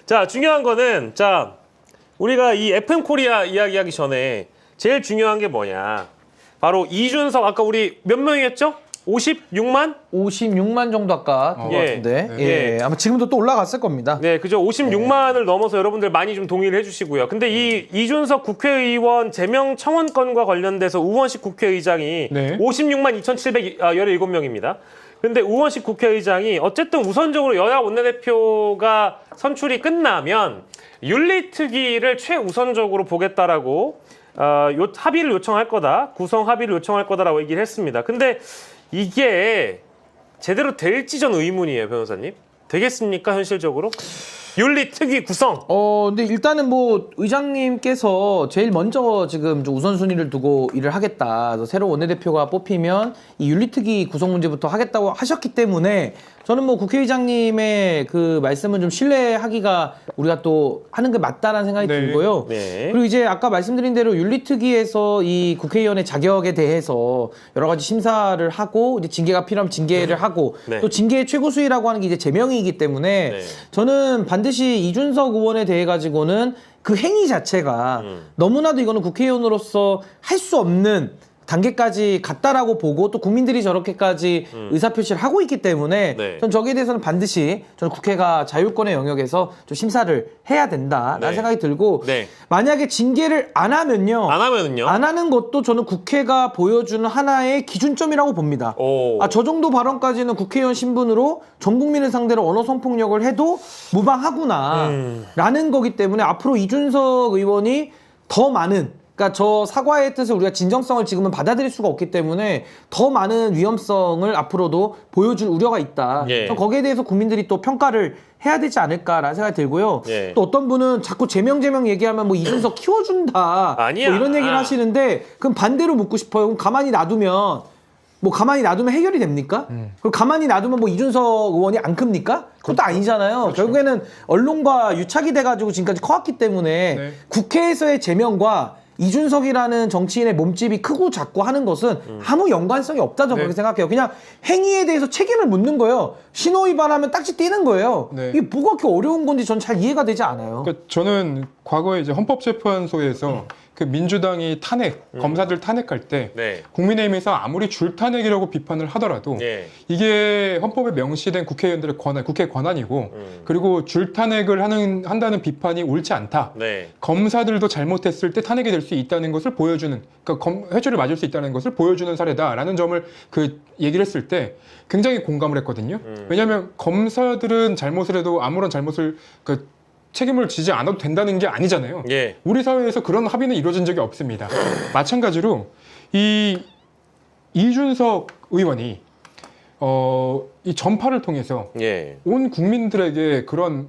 자, 중요한 거는 자 우리가 이 FM 코리아 이야기하기 전에 제일 중요한 게 뭐냐? 바로 이준석 아까 우리 몇 명이었죠? 56만? 56만 정도 아까 본 것 같은데 예. 아마 지금도 또 올라갔을 겁니다. 네, 그죠. 56만을 넘어서 여러분들 많이 좀 동의를 해주시고요. 근데 이 이준석 국회의원 제명 청원권과 관련돼서 우원식 국회의장이 네. 56만 2,717명입니다. 근데 우원식 국회의장이 어쨌든 우선적으로 여야 원내대표가 선출이 끝나면 윤리특위를 최우선적으로 보겠다라고 합의를 요청할 거다. 구성 합의를 요청할 거다라고 얘기를 했습니다. 근데 이게 제대로 될지 전 의문이에요, 변호사님. 되겠습니까, 현실적으로? 윤리특위 구성. 근데 일단은 뭐 의장님께서 제일 먼저 지금 좀 우선순위를 두고 일을 하겠다. 그래서 새로 원내대표가 뽑히면 이 윤리특위 구성 문제부터 하겠다고 하셨기 때문에 저는 뭐 국회의장님의 그 말씀은 좀 신뢰하기가 우리가 또 하는 게 맞다라는 생각이 네. 들고요. 네. 그리고 이제 아까 말씀드린 대로 윤리특위에서 이 국회의원의 자격에 대해서 여러 가지 심사를 하고 이제 징계가 필요하면 징계를 하고 네. 또 징계의 최고 수위라고 하는 게 이제 제명이기 때문에 네. 저는 반드시 이준석 의원에 대해 가지고는 그 행위 자체가 너무나도 이거는 국회의원으로서 할 수 없는 단계까지 갔다라고 보고 또 국민들이 저렇게까지 의사표시를 하고 있기 때문에 네. 전 저기에 대해서는 반드시 저는 국회가 자율권의 영역에서 좀 심사를 해야 된다라는 네. 생각이 들고 네. 만약에 징계를 안 하면요. 안 하면은요? 안 하는 것도 저는 국회가 보여주는 하나의 기준점이라고 봅니다. 오. 저 정도 발언까지는 국회의원 신분으로 전 국민을 상대로 언어 성폭력을 해도 무방하구나 라는 거기 때문에 앞으로 이준석 의원이 더 많은 그러니까 저 사과의 뜻을 우리가 진정성을 지금은 받아들일 수가 없기 때문에 더 많은 위험성을 앞으로도 보여줄 우려가 있다. 예. 전 거기에 대해서 국민들이 또 평가를 해야 되지 않을까라는 생각이 들고요. 예. 또 어떤 분은 자꾸 제명 얘기하면 뭐 이준석 키워준다. 아니야. 뭐 이런 얘기를 하시는데 그럼 반대로 묻고 싶어요. 그럼 가만히 놔두면 해결이 됩니까? 그럼 가만히 놔두면 뭐 이준석 의원이 안 큽니까? 그것도 아니잖아요. 결국에는 언론과 유착이 돼가지고 지금까지 커왔기 때문에 네. 국회에서의 제명과 이준석이라는 정치인의 몸집이 크고 작고 하는 것은 아무 연관성이 없다 저는 네. 그렇게 생각해요. 그냥 행위에 대해서 책임을 묻는 거예요. 신호위반하면 딱지 띄는 거예요. 네. 이게 뭐가 그렇게 어려운 건지 전 잘 이해가 되지 않아요. 그러니까 저는 과거에 이제 헌법재판소에서 그 민주당이 검사들 탄핵할 때 네. 국민의힘에서 아무리 줄탄핵이라고 비판을 하더라도 예. 이게 헌법에 명시된 국회의원들의 권한, 국회 권한이고 그리고 줄탄핵을 한다는 비판이 옳지 않다. 네. 검사들도 잘못했을 때 탄핵이 될 수 있다는 것을 보여주는, 그러니까 회초를 맞을 수 있다는 것을 보여주는 사례다라는 점을 그 얘기를 했을 때 굉장히 공감을 했거든요. 왜냐하면 검사들은 잘못을 해도 아무런 잘못을 책임을 지지 않아도 된다는 게 아니잖아요. 예. 우리 사회에서 그런 합의는 이루어진 적이 없습니다. 마찬가지로 이 이준석 의원이 이 전파를 통해서 예. 온 국민들에게 그런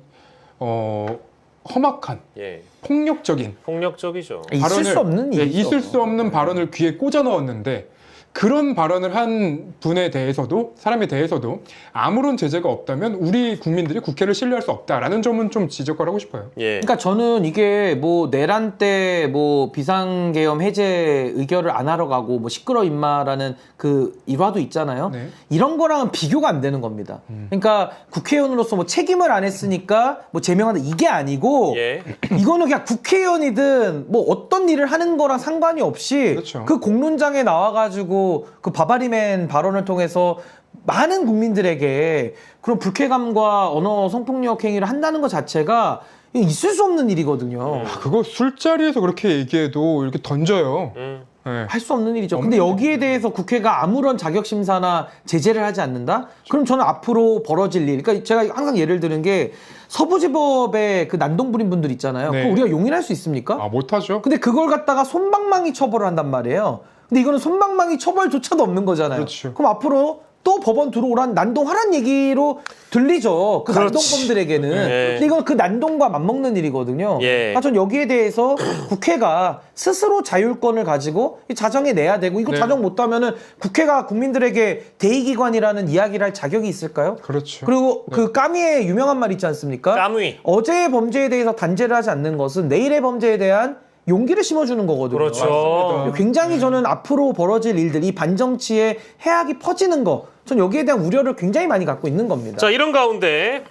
험악한 예. 폭력적인 폭력적이죠. 있을 수 없는 일이죠. 있을 수 없는 발언을 귀에 꽂아 넣었는데 그런 발언을 한 분에 대해서도 사람에 대해서도 아무런 제재가 없다면 우리 국민들이 국회를 신뢰할 수 없다라는 점은 좀 지적을 하고 싶어요. 예. 그러니까 저는 이게 뭐 내란 때 뭐 비상계엄 해제 의결을 안 하러 가고 뭐 시끄러 임마라는 그 일화도 있잖아요. 네. 이런 거랑은 비교가 안 되는 겁니다. 그러니까 국회의원으로서 뭐 책임을 안 했으니까 뭐 제명한다 이게 아니고 예. 이거는 그냥 국회의원이든 뭐 어떤 일을 하는 거랑 상관이 없이 그렇죠. 그 공론장에 나와가지고 그 바바리맨 발언을 통해서 많은 국민들에게 그런 불쾌감과 언어 성폭력 행위를 한다는 것 자체가 있을 수 없는 일이거든요. 그거 술자리에서 그렇게 얘기해도 이렇게 던져요. 네. 할 수 없는 일이죠. 근데 여기에 대해서 국회가 아무런 자격 심사나 제재를 하지 않는다? 그럼 저는 앞으로 벌어질 일. 그러니까 제가 항상 예를 드는 게 서부지법의 그 난동 부린 분들 있잖아요. 네. 그거 우리가 용인할 수 있습니까? 못하죠. 근데 그걸 갖다가 솜방망이 처벌을 한단 말이에요. 근데 이거는 솜방망이 처벌조차도 없는 거잖아요. 그렇죠. 그럼 앞으로 또 법원 들어오란 난동하란 얘기로 들리죠. 그 그렇지. 난동범들에게는. 예. 근데 이건 그 난동과 맞먹는 일이거든요. 예. 그러니까 전 여기에 대해서 국회가 스스로 자율권을 가지고 자정해 내야 되고 이거 네. 자정 못하면은 국회가 국민들에게 대의기관이라는 이야기를 할 자격이 있을까요? 그렇죠. 그리고 그 까미의 유명한 말 있지 않습니까? 까미. 어제의 범죄에 대해서 단죄를 하지 않는 것은 내일의 범죄에 대한 용기를 심어주는 거거든요. 그렇죠. 맞습니다. 굉장히 저는 앞으로 벌어질 일들, 이 반정치의 해악이 퍼지는 거, 전 여기에 대한 우려를 굉장히 많이 갖고 있는 겁니다. 자, 이런 가운데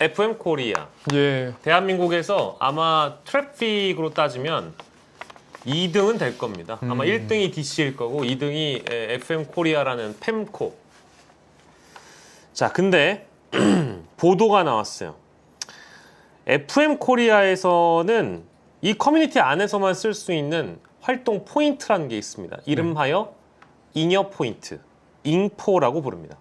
FM 코리아. 예. 대한민국에서 아마 트래픽으로 따지면 2등은 될 겁니다. 아마 1등이 DC일 거고 2등이 FM 코리아라는 펨코. 자, 근데 보도가 나왔어요. FM 코리아에서는 이 커뮤니티 안에서만 쓸 수 있는 활동 포인트라는 게 있습니다. 이름하여 잉여 포인트, 잉포라고 부릅니다.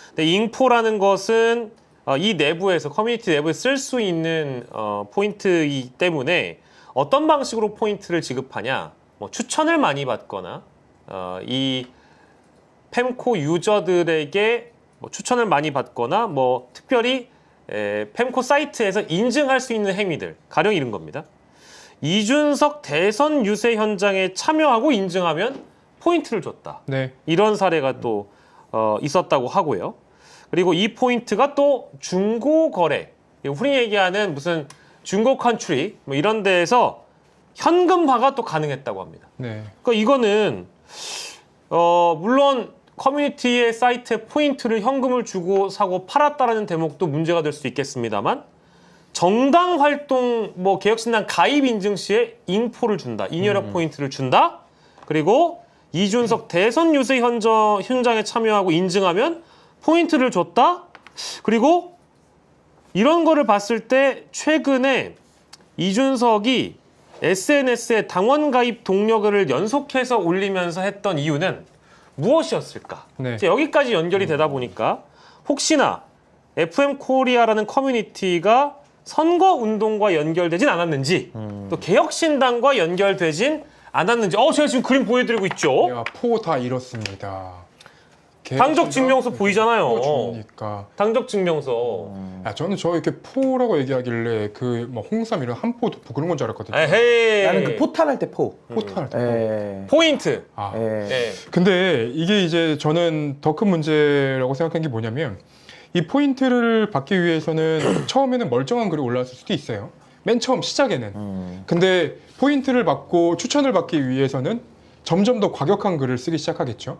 근데 잉포라는 것은 이 내부에서 커뮤니티 내부에 쓸 수 있는 포인트이기 때문에 어떤 방식으로 포인트를 지급하냐, 뭐 추천을 많이 받거나 이 펨코 유저들에게 뭐 추천을 많이 받거나 뭐 특별히 펨코 사이트에서 인증할 수 있는 행위들, 가령 이런 겁니다. 이준석 대선 유세 현장에 참여하고 인증하면 포인트를 줬다. 네. 이런 사례가 또 있었다고 하고요. 그리고 이 포인트가 또 중고 거래, 흔히 얘기하는 무슨 중고 컨트리 뭐 이런 데에서 현금화가 또 가능했다고 합니다. 네. 그러니까 이거는 물론 커뮤니티의 사이트에 포인트를 현금을 주고 사고 팔았다라는 대목도 문제가 될 수 있겠습니다만 정당 활동 뭐 개혁신당 가입 인증 시에 잉포를 준다. 잉여력 포인트를 준다. 그리고 이준석 대선 유세 현장에 참여하고 인증하면 포인트를 줬다. 그리고 이런 거를 봤을 때 최근에 이준석이 SNS에 당원 가입 동력을 연속해서 올리면서 했던 이유는 무엇이었을까? 네. 이제 여기까지 연결이 되다 보니까 혹시나 FM 코리아라는 커뮤니티가 선거 운동과 연결되진 않았는지 또 개혁신당과 연결되진 않았는지 제가 지금 그림 보여드리고 있죠. 야, 포 다 이렇습니다. 당적 증명서 보이잖아요. 주니까. 당적 증명서. 저는 저 이렇게 포라고 얘기하길래 그 뭐 홍삼 이런 한포 도포 그런 건 줄 알았거든요. 에헤이. 나는 그 포탈할 때 포. 포탈. 포인트. 아. 예. 근데 이게 이제 저는 더 큰 문제라고 생각한 게 뭐냐면 이 포인트를 받기 위해서는 처음에는 멀쩡한 글이 올라왔을 수도 있어요. 맨 처음 시작에는. 근데 포인트를 받고 추천을 받기 위해서는 점점 더 과격한 글을 쓰기 시작하겠죠.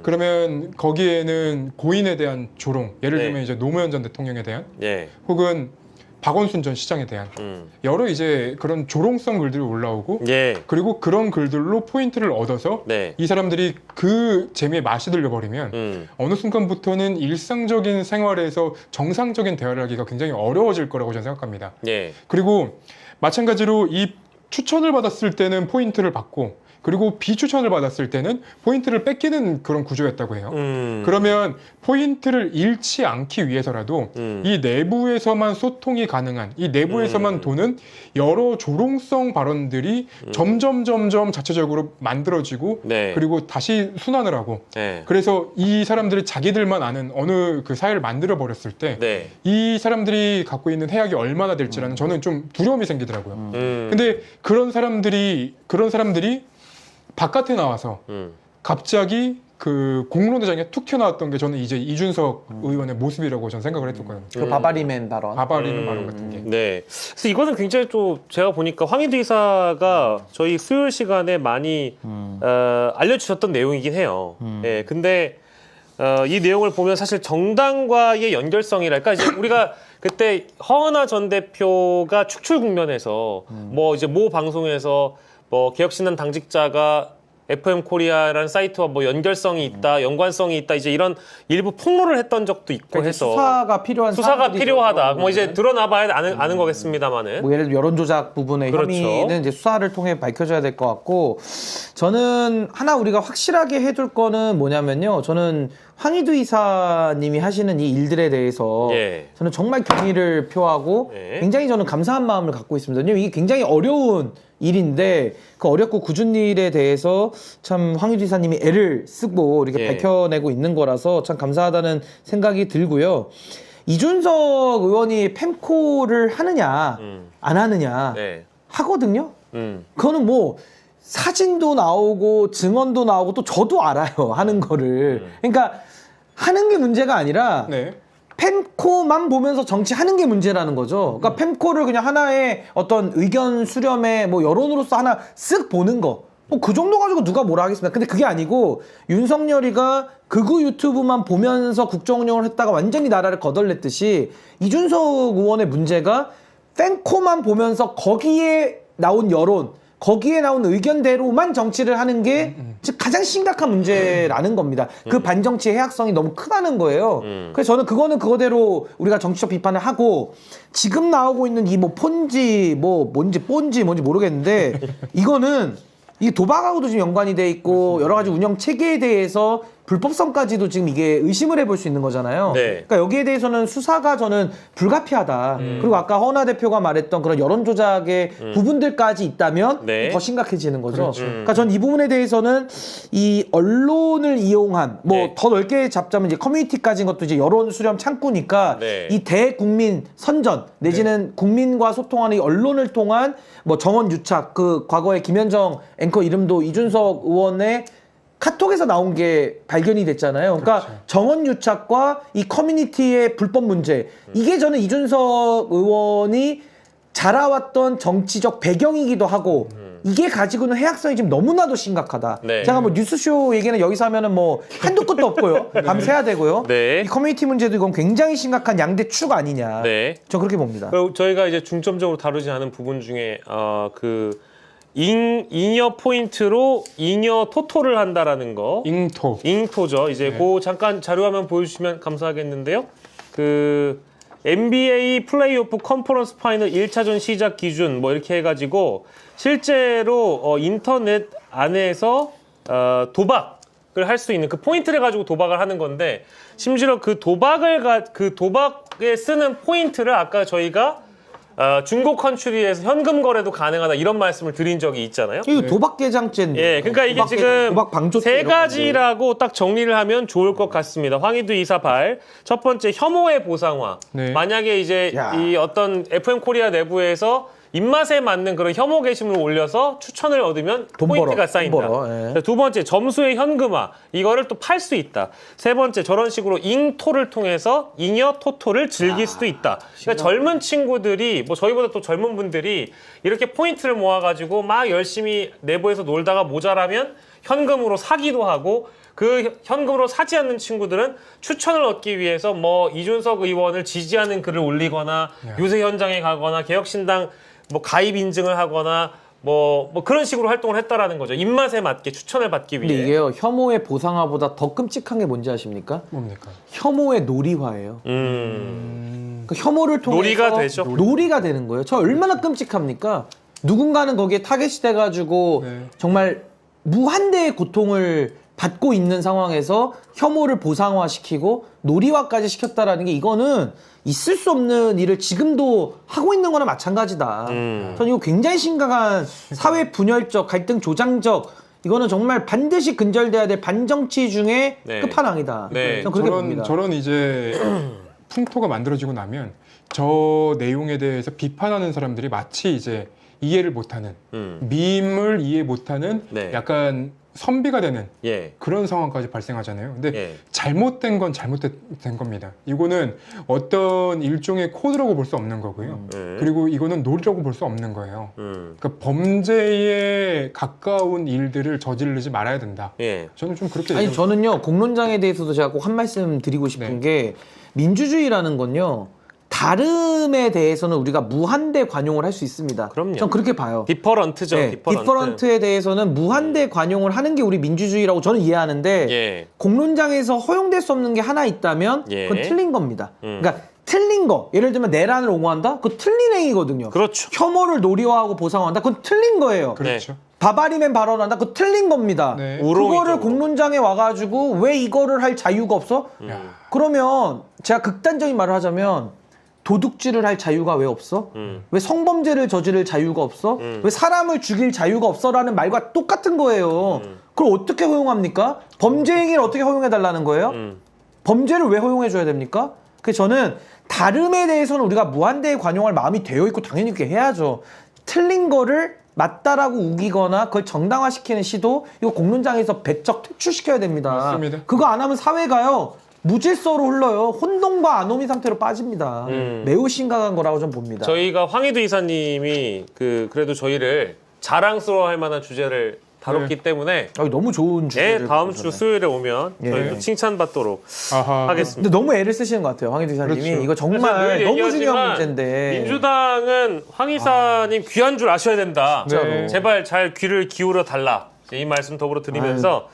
그러면 거기에는 고인에 대한 조롱, 예를 네. 들면 이제 노무현 전 대통령에 대한 예. 혹은 박원순 전 시장에 대한 여러 이제 그런 조롱성 글들이 올라오고 예. 그리고 그런 글들로 포인트를 얻어서 네. 이 사람들이 그 재미에 맛이 들려버리면 어느 순간부터는 일상적인 생활에서 정상적인 대화를 하기가 굉장히 어려워질 거라고 저는 생각합니다. 예. 그리고 마찬가지로 이 추천을 받았을 때는 포인트를 받고 그리고 비추천을 받았을 때는 포인트를 뺏기는 그런 구조였다고 해요. 그러면 포인트를 잃지 않기 위해서라도 이 내부에서만 소통이 가능한 이 내부에서만 도는 여러 조롱성 발언들이 점점 자체적으로 만들어지고 네. 그리고 다시 순환을 하고 네. 그래서 이 사람들이 자기들만 아는 어느 그 사회를 만들어 버렸을 때 이 네. 사람들이 갖고 있는 해악이 얼마나 될지라는 저는 좀 두려움이 생기더라고요. 근데 그런 사람들이 바깥에 나와서 갑자기 그 공론회장에 툭 튀어나왔던 게 저는 이제 이준석 의원의 모습이라고 저는 생각을 했었거든요. 그 바바리맨 발언. 바바리는 발언 같은 게. 네. 그래서 이거는 굉장히 또 제가 보니까 황희두 이사가 저희 수요일 시간에 많이 알려주셨던 내용이긴 해요. 예. 근데 이 내용을 보면 사실 정당과의 연결성이랄까 이제 우리가 그때 허은하 전 대표가 축출 국면에서 뭐 이제 모 방송에서 뭐 개혁신당 당직자가 FM 코리아라는 사이트와 뭐 연결성이 있다, 연관성이 있다, 이제 이런 일부 폭로를 했던 적도 있고 그러니까 해서 수사가 필요한 수사가 사람들이 필요하다. 있죠. 뭐 이제 드러나봐야 아는 거겠습니다만은. 뭐 예를 들어 여론 조작 부분의 그렇죠. 혐의는 이제 수사를 통해 밝혀져야 될 것 같고 저는 하나 우리가 확실하게 해둘 거는 뭐냐면요. 저는 황희두 이사님이 하시는 이 일들에 대해서 예. 저는 정말 경의를 표하고 예. 굉장히 저는 감사한 마음을 갖고 있습니다. 왜냐면 이게 굉장히 어려운 일인데 그 어렵고 굳은 일에 대해서 참 황희두 이사님이 애를 쓰고 이렇게 예. 밝혀내고 있는 거라서 참 감사하다는 생각이 들고요. 이준석 의원이 펨코를 하느냐 안 하느냐 네. 하거든요. 그거는 뭐 사진도 나오고 증언도 나오고 또 저도 알아요. 하는 거를. 그러니까 하는 게 문제가 아니라 네. 펨코만 보면서 정치하는 게 문제라는 거죠. 그러니까 펨코를 그냥 하나의 어떤 의견 수렴의 뭐 여론으로서 하나 쓱 보는 거. 뭐 그 정도 가지고 누가 뭐라 하겠습니까? 근데 그게 아니고 윤석열이가 극우 유튜브만 보면서 국정 운영을 했다가 완전히 나라를 거덜냈듯이 이준석 의원의 문제가 팬코만 보면서 거기에 나온 여론, 거기에 나온 의견대로만 정치를 하는 게 즉 가장 심각한 문제라는 겁니다. 그 반정치의 해악성이 너무 크다는 거예요. 그래서 저는 그거는 그거대로 우리가 정치적 비판을 하고 지금 나오고 있는 이 뭐 폰지 뭐 뭔지 폰지 뭔지 모르겠는데 이거는 이 도박하고도 지금 연관이 돼 있고 여러 가지 운영 체계에 대해서 불법성까지도 지금 이게 의심을 해볼 수 있는 거잖아요. 네. 그러니까 여기에 대해서는 수사가 저는 불가피하다. 그리고 아까 허나 대표가 말했던 그런 여론 조작의 부분들까지 있다면 네. 더 심각해지는 거죠. 그렇죠. 그러니까 전 이 부분에 대해서는 이 언론을 이용한 뭐 네. 더 넓게 잡자면 이제 커뮤니티까지인 것도 이제 여론 수렴 창구니까 네. 이 대국민 선전 내지는 국민과 소통하는 이 언론을 통한 뭐 정원 유착 그 과거에 김현정 앵커 이름도 이준석 의원의 카톡에서 나온 게 발견이 됐잖아요. 그러니까 그렇죠. 정원 유착과 이 커뮤니티의 불법 문제 이게 저는 이준석 의원이 자라왔던 정치적 배경이기도 하고 이게 가지고는 해악성이 지금 너무나도 심각하다. 네. 제가 뭐 뉴스쇼 얘기는 여기서 하면은 뭐 한도 끝도 없고요. 밤새야 되고요. 네. 이 커뮤니티 문제도 이건 굉장히 심각한 양대 축 아니냐. 네. 저 그렇게 봅니다. 그리고 저희가 이제 중점적으로 다루지 않은 부분 중에 그 잉여 포인트로 잉여 토토를 한다라는 거. 잉토. 잉토죠. 이제 그 잠깐 자료화면 보여주시면 감사하겠는데요. 그 NBA 플레이오프 컨퍼런스 파이널 1차전 시작 기준 뭐 이렇게 해가지고 실제로 인터넷 안에서 도박을 할 수 있는 그 포인트를 가지고 도박을 하는 건데 심지어 그 도박에 쓰는 포인트를 아까 저희가 중고 컨츄리에서 현금 거래도 가능하다 이런 말씀을 드린 적이 있잖아요. 이거 도박 개장죄인데. 예, 그러니까 이게 지금 도박 방조 세 가지라고 딱 정리를 하면 좋을 것 같습니다. 황희두 이사발 첫 번째 혐오의 보상화. 네. 만약에 이제 야. 이 어떤 FM 코리아 내부에서 입맛에 맞는 그런 혐오 게시물을 올려서 추천을 얻으면 돈 포인트가 벌어, 쌓인다. 돈 벌어, 예. 두 번째 점수의 현금화. 이거를 또 팔 수 있다. 세 번째 저런 식으로 잉토를 통해서 잉여 토토를 즐길 수도 있다. 그러니까 젊은 친구들이 뭐 저희보다 또 젊은 분들이 이렇게 포인트를 모아가지고 막 열심히 내부에서 놀다가 모자라면 현금으로 사기도 하고 그 현금으로 사지 않는 친구들은 추천을 얻기 위해서 뭐 이준석 의원을 지지하는 글을 올리거나 유세 현장에 가거나 개혁신당 뭐 가입 인증을 하거나 뭐 그런 식으로 활동을 했다라는 거죠. 입맛에 맞게 추천을 받기 위해. 근데 이게요 혐오의 보상화보다 더 끔찍한 게 뭔지 아십니까? 뭡니까? 혐오의 놀이화예요. 그 혐오를 통해서 놀이가 되죠. 놀이가 되는 거예요. 저 얼마나 끔찍합니까? 누군가는 거기에 타겟이 돼가지고 네. 정말 무한대의 고통을 받고 있는 상황에서 혐오를 보상화시키고 놀이화까지 시켰다라는 게 이거는 있을 수 없는 일을 지금도 하고 있는 거나 마찬가지다. 저는 이거 굉장히 심각한 사회 분열적, 갈등 조장적 이거는 정말 반드시 근절돼야 될 반정치 중에 네. 끝판왕이다. 네. 저는 그렇게 봅니다. 저런 이제 풍토가 만들어지고 나면 저 내용에 대해서 비판하는 사람들이 마치 이제 이해를 못하는 밈을 이해 못하는 네. 약간 선비가 되는 예. 그런 상황까지 발생하잖아요. 근데 예. 잘못된 건 잘못된 겁니다. 이거는 어떤 일종의 코드라고 볼 수 없는 거고요. 그리고 이거는 놀이라고 볼 수 없는 거예요. 그러니까 범죄에 가까운 일들을 저지르지 말아야 된다. 예. 저는 좀 그렇게 아니 얘기합니다. 저는요 공론장에 대해서도 제가 꼭 한 말씀 드리고 싶은 네. 게 민주주의라는 건요 다름에 대해서는 우리가 무한대 관용을 할 수 있습니다. 그럼요. 전 그렇게 봐요. 디퍼런트죠. 네, 디퍼런트에 대해서는 무한대 관용을 하는 게 우리 민주주의라고 저는 이해하는데 예. 공론장에서 허용될 수 없는 게 하나 있다면 예. 그건 틀린 겁니다. 그러니까 틀린 거 예를 들면 내란을 옹호한다? 그거 틀린 행위거든요. 그렇죠. 혐오를 놀이화하고 보상화한다? 그건 틀린 거예요. 그렇죠. 바바리맨 발언한다? 그거 틀린 겁니다. 네. 우롱이죠, 그거를 우롱. 공론장에 와가지고 왜 이거를 할 자유가 없어? 야. 그러면 제가 극단적인 말을 하자면 도둑질을 할 자유가 왜 없어? 왜 성범죄를 저지를 자유가 없어? 왜 사람을 죽일 자유가 없어라는 말과 똑같은 거예요. 그걸 어떻게 허용합니까? 범죄 행위를 어떻게 허용해달라는 거예요? 범죄를 왜 허용해줘야 됩니까? 그래서 저는 다름에 대해서는 우리가 무한대의 관용할 마음이 되어 있고 당연히 그렇게 해야죠. 틀린 거를 맞다라고 우기거나 그걸 정당화시키는 시도 이거 공론장에서 배척 퇴출시켜야 됩니다. 맞습니다. 그거 안 하면 사회가요. 무질서로 흘러요. 혼돈과 아노미 상태로 빠집니다. 매우 심각한 거라고 좀 봅니다. 저희가 황희두 이사님이 그래도 저희를 자랑스러워할 만한 주제를 다뤘기 때문에 너무 좋은 주제를 다음 주 보잖아요. 수요일에 오면 예. 저희도 칭찬받도록 아하. 하겠습니다. 근데 너무 애를 쓰시는 것 같아요, 황 이사님이. 그렇죠. 이거 정말 늘 너무 중요한 얘기하지만 문제인데. 민주당은 황 이사님 귀한 줄 아셔야 된다. 네. 제발 잘 귀를 기울여 달라. 이 말씀 더불어 드리면서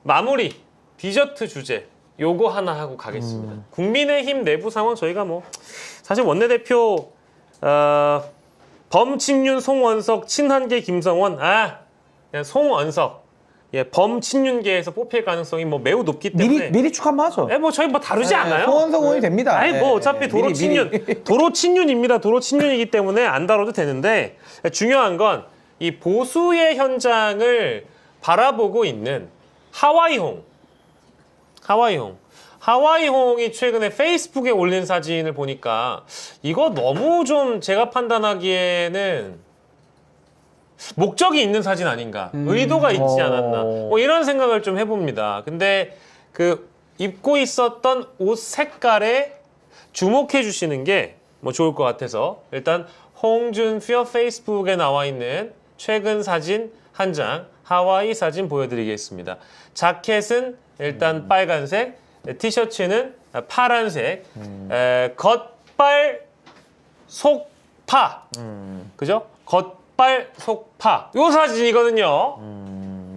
마무리 디저트 주제 요거 하나 하고 가겠습니다. 국민의힘 내부 상황 저희가 뭐 사실 원내대표 범친윤 송원석 친한계 김성원 그냥 송원석 범친윤계에서 뽑힐 가능성이 뭐 매우 높기 때문에 미리 축하 한번 하죠. 뭐 저희 뭐 다르지 않아요? 송원석 의원이 됩니다. 아니 뭐 어차피 도로 미리. 친윤 도로 친윤입니다. 도로 친윤이기 때문에 안 다뤄도 되는데 중요한 건 이 보수의 현장을 바라보고 있는 하와이홍이 최근에 페이스북에 올린 사진을 보니까 이거 너무 좀 제가 판단하기에는 목적이 있는 사진 아닌가, 의도가 있지 않았나, 뭐 이런 생각을 좀 해봅니다. 근데 그 입고 있었던 옷 색깔에 주목해 주시는 게 뭐 좋을 것 같아서 일단 홍준표 페이스북에 나와 있는 최근 사진 한 장, 하와이 사진 보여드리겠습니다. 자켓은 일단 빨간색, 티셔츠는 파란색, 겉발 속파, 그죠? 겉발 속파. 요 사진이거든요.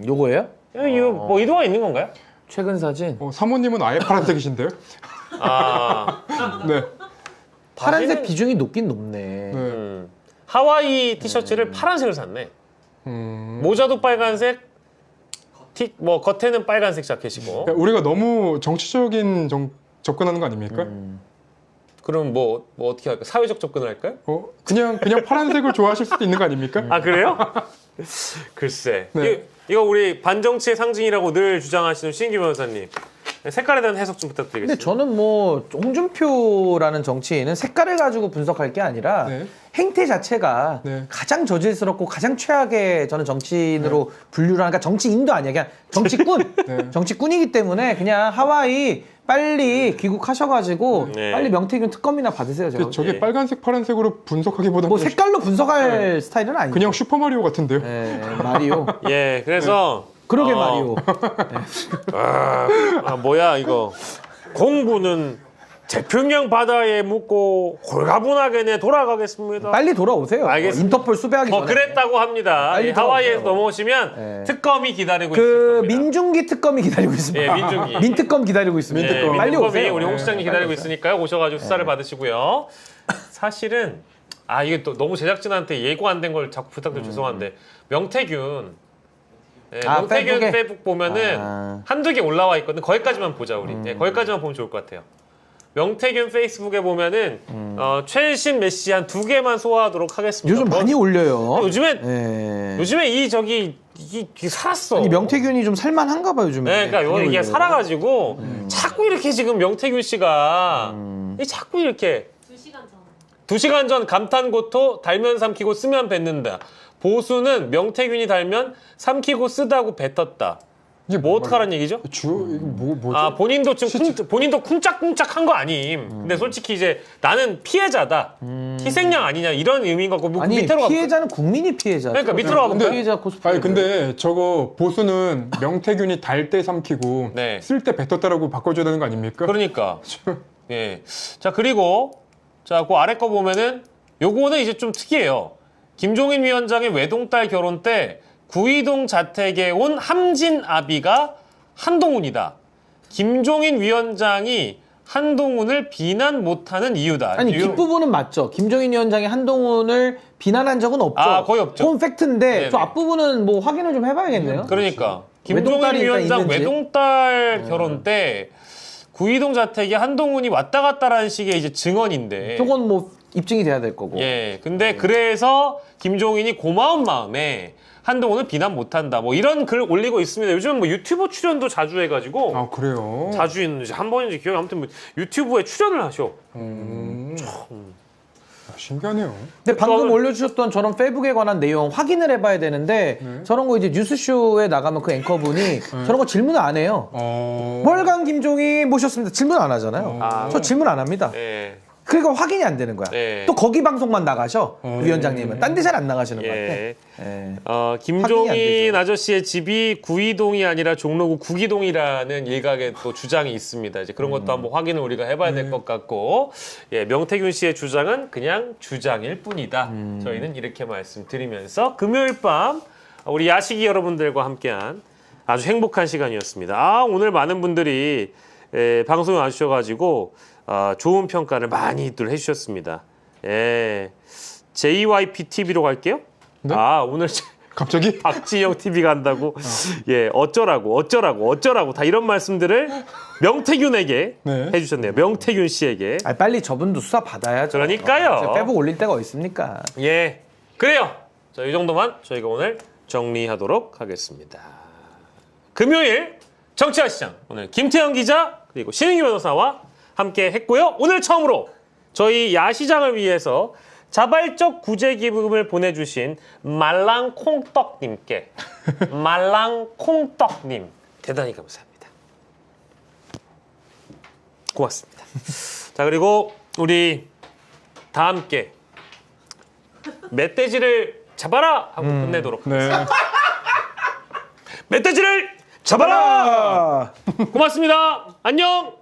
요거예요? 이거 뭐 의도가 있는 건가요? 최근 사진. 사모님은 아예 파란색이신데요? 바지는- 네. 파란색 비중이 높긴 높네. 하와이 티셔츠를 파란색을 샀네. 모자도 빨간색, 뭐 겉에는 빨간색 자켓이고. 우리가 너무 정치적인 접근하는 거 아닙니까? 그럼 뭐 어떻게 할까? 사회적 접근을 할까요? 그냥 파란색을 좋아하실 수도 있는 거 아닙니까? 아 그래요? 글쎄. 네. 이거 우리 반정치의 상징이라고 늘 주장하시는 신규 변호사님. 색깔에 대한 해석 좀 부탁드리겠습니다. 근데 저는 뭐 홍준표라는 정치인은 색깔을 가지고 분석할 게 아니라 네. 행태 자체가 네. 가장 저질스럽고 가장 최악의 저는 정치인으로 분류를 하니까 정치인도 아니야. 그냥 정치꾼. 네. 정치꾼이기 때문에 그냥 하와이 빨리 귀국하셔가지고 네. 빨리 명태균 특검이나 받으세요. 제가. 저게 예. 빨간색, 파란색으로 분석하기보다는 뭐 색깔로 분석할 스타일은 아니죠. 그냥 슈퍼마리오 같은데요? 네, 마리오. 예, 그래서 그러게 마리오. 뭐야 이거 공부는 태평양 바다에 묻고 홀가분하게 돌아가겠습니다. 빨리 돌아오세요. 알겠습니다. 인터폴 수배하기 전에. 그랬다고 합니다. 빨리 하와이에서 돌아오세요. 넘어오시면 네. 특검이 기다리고 있을 그 겁니다. 민중기 특검이 기다리고 있습니다. 예, 민중기. 민특검 기다리고 있습니다. 민특검. 빨리 민특검이 오세요. 우리 홍 시장님 기다리고 빨리 오세요. 있으니까요. 오셔가지고 수사를 받으시고요. 사실은 이게 또 너무 제작진한테 예고 안 된 걸 자꾸 부탁드려 죄송한데 명태균 명태균 페북에? 페북 보면은 한두 개 올라와 있거든. 거기까지만 보자 우리. 거기까지만 보면 좋을 것 같아요. 명태균 페이스북에 보면은 최신 메시 한 2개만 소화하도록 하겠습니다. 요즘 많이 올려요. 요즘에 예. 요즘에 이게 살았어. 아니, 명태균이 좀 살만한가 봐 요즘에. 네, 그러니까 많이 이게 올려요. 살아가지고 자꾸 이렇게 지금 명태균 씨가 자꾸 이렇게 2시간 전 감탄고토 달면 삼키고 쓰면 뱉는다. 보수는 명태균이 달면 삼키고 쓰다고 뱉었다. 이게 뭐 어떡하라는 얘기죠? 이거 뭐죠? 본인도 지금 본인도 쿵짝쿵짝한 거 아님. 근데 솔직히 이제 나는 피해자다. 희생양 아니냐 이런 의미인 것 같고 뭐 아니 밑으로 가볼까요? 피해자는 국민이 피해자. 그러니까 밑으로 가볼까요? 피해자 코스프레. 아니 근데 저거 보수는 명태균이 달 때 삼키고 네. 쓸 때 뱉었다라고 바꿔줘야 되는 거 아닙니까? 그러니까. 예. 자, 그리고 자, 그 아래 거 보면은 요거는 이제 좀 특이해요. 김종인 위원장의 외동딸 결혼 때 구이동 자택에 온 함진 아비가 한동훈이다. 김종인 위원장이 한동훈을 비난 못하는 이유다. 아니 뒷부분은 맞죠. 김종인 위원장이 한동훈을 비난한 적은 없죠. 거의 없죠. 그건 팩트인데 네네. 저 앞부분은 뭐 확인을 좀 해봐야겠네요. 그러니까 김종인 외동딸이 일단 위원장 있는지. 외동딸 결혼 때 구이동 자택에 한동훈이 왔다 갔다라는 식의 이제 증언인데. 저건 뭐 입증이 돼야 될 거고. 예. 근데 그래서 김종인이 고마운 마음에 한동훈을 비난 못한다. 뭐 이런 글 올리고 있습니다. 요즘 뭐 유튜브 출연도 자주 해가지고 아 그래요? 자주 있는지 한 번인지 기억이 아무튼 뭐 유튜브에 출연을 하셔. 신기하네요. 근데 방금 그거는- 올려주셨던 저런 페이북에 관한 내용 확인을 해봐야 되는데 저런 거 이제 뉴스쇼에 나가면 그 앵커분이 저런 거 질문을 안 해요. 월간 김종인 모셨습니다. 질문 안 하잖아요. 저 질문 안 합니다. 예. 그러니까 확인이 안 되는 거야. 네. 또 거기 방송만 나가셔 위원장님은. 딴 데 잘 안 나가시는 것 같아. 예. 예. 김종인 되죠. 아저씨의 집이 구이동이 아니라 종로구 구기동이라는 일각의 또 주장이 있습니다. 이제 그런 것도 한번 확인을 우리가 해봐야 될 것 같고, 예, 명태균 씨의 주장은 그냥 주장일 뿐이다. 저희는 이렇게 말씀드리면서 금요일 밤 우리 야식이 여러분들과 함께한 아주 행복한 시간이었습니다. 오늘 많은 분들이 방송에 와주셔가지고 좋은 평가를 많이들 해주셨습니다. 예, JYP TV로 갈게요. 네? 오늘 갑자기? 박지영 TV 간다고 예 어쩌라고 다 이런 말씀들을 명태균에게 네. 해주셨네요. 명태균 씨에게. 빨리 저분도 수사 받아야죠. 그러니까요. 빼복 올릴 데가 있습니까? 예, 그래요. 자, 이 정도만 저희가 오늘 정리하도록 하겠습니다. 금요일 정치화 시장 오늘 김태형 기자 그리고 신은기 변호사와 함께 했고요. 오늘 처음으로 저희 야시장을 위해서 자발적 구제 기금을 보내주신 말랑콩떡님께 말랑콩떡님 대단히 감사합니다. 고맙습니다. 자, 그리고 우리 다 함께 멧돼지를 잡아라 하고 끝내도록 하겠습니다. 네. 멧돼지를 잡아라! 고맙습니다. 안녕!